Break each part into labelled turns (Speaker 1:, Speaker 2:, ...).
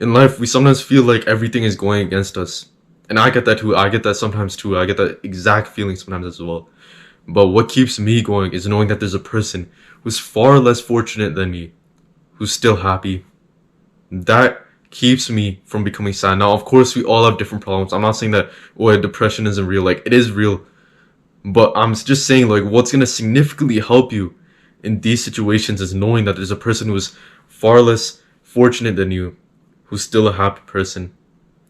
Speaker 1: In life, we sometimes feel like everything is going against us. And I get that too. I get that sometimes too. I get that exact feeling sometimes as well. But what keeps me going is knowing that there's a person who's far less fortunate than me, who's still happy. That keeps me from becoming sad. Now, of course, we all have different problems. I'm not saying that, oh, depression isn't real. Like, it is real. But I'm just saying, like, what's going to significantly help you in these situations is knowing that there's a person who's far less fortunate than you, who's still a happy person.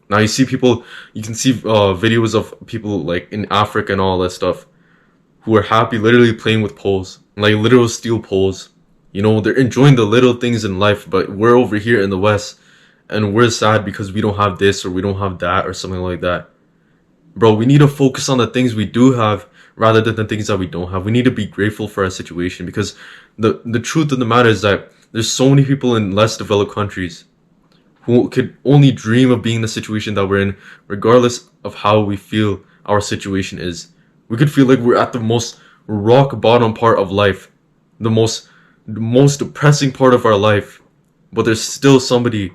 Speaker 1: Now, you see people, you can see videos of people, like, in Africa and all that stuff, who are happy literally playing with poles, like literal steel poles. You know, they're enjoying the little things in life, but we're over here in the West, and we're sad because we don't have this or we don't have that or something like that. Bro, we need to focus on the things we do have rather than the things that we don't have. We need to be grateful for our situation, because the truth of the matter is that there's so many people in less developed countries who could only dream of being in the situation that we're in, regardless of how we feel our situation is. We could feel like we're at the most rock bottom part of life, the most depressing part of our life, but there's still somebody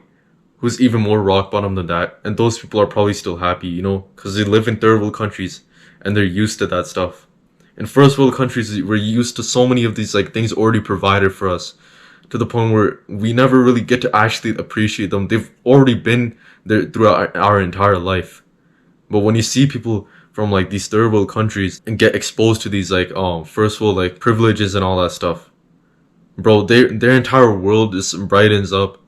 Speaker 1: who's even more rock bottom than that, and those people are probably still happy, you know, because they live in third world countries and they're used to that stuff. In first world countries, we're used to so many of these like things already provided for us, to the point where we never really get to actually appreciate them. They've already been there throughout our entire life. But when you see people from like these third world countries and get exposed to these like first world like privileges and all that stuff, bro, their entire world just brightens up.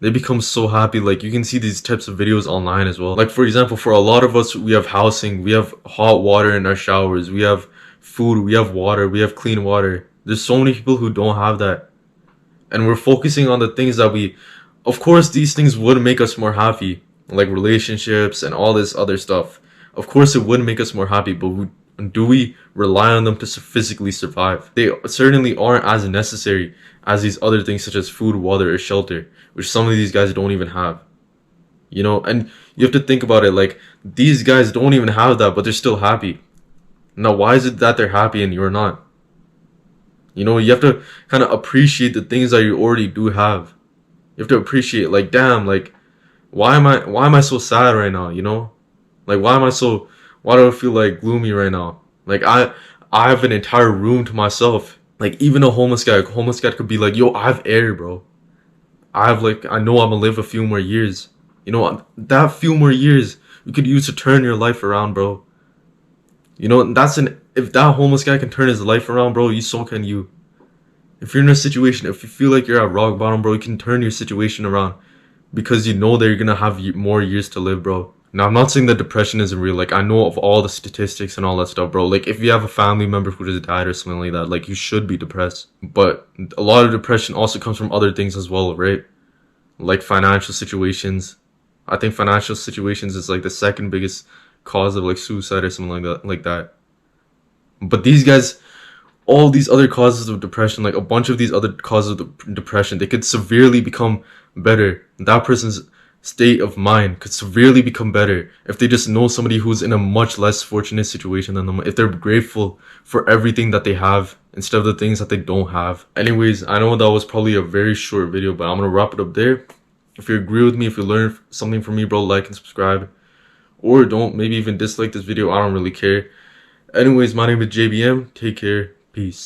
Speaker 1: They become so happy. Like, you can see these types of videos online as well. Like, for example, for a lot of us, we have housing, we have hot water in our showers, we have food, we have water, we have clean water. There's so many people who don't have that, and we're focusing on the things that we, of course, these things would make us more happy, like relationships and all this other stuff. Of course, it would make us more happy, but do we rely on them to physically survive? They certainly aren't as necessary as these other things, such as food, water, or shelter, which some of these guys don't even have. You know, and you have to think about it, like, these guys don't even have that, but they're still happy. Now, why is it that they're happy and you're not? You know, you have to kind of appreciate the things that you already do have. You have to appreciate, like, damn, like, why am I so sad right now, you know? Like, why do I feel like gloomy right now? Like, I have an entire room to myself. Like, even a homeless guy could be like, yo, I have air, bro. I know I'm gonna live a few more years. You know, that few more years you could use to turn your life around, bro. You know, if that homeless guy can turn his life around, bro, so can you. If you're in a situation, if you feel like you're at rock bottom, bro, you can turn your situation around, because you know that you're gonna have more years to live, bro. Now, I'm not saying that depression isn't real. Like, I know of all the statistics and all that stuff, bro. Like, if you have a family member who just died or something like that, like, you should be depressed. But a lot of depression also comes from other things as well, right? Like financial situations. I think financial situations is like the second biggest cause of like suicide or something like that. But these guys, all these other causes of depression, like a bunch of these other causes of depression, they could severely become better. That person's state of mind could severely become better if they just know somebody who's in a much less fortunate situation than them, if they're grateful for everything that they have instead of the things that they don't have. Anyways, I know that was probably a very short video, but I'm gonna wrap it up there. If you agree with me, if you learned something from me, bro, like and subscribe, or don't, maybe even dislike this video. I don't really care. Anyways, my name is JBM. Take care. Peace.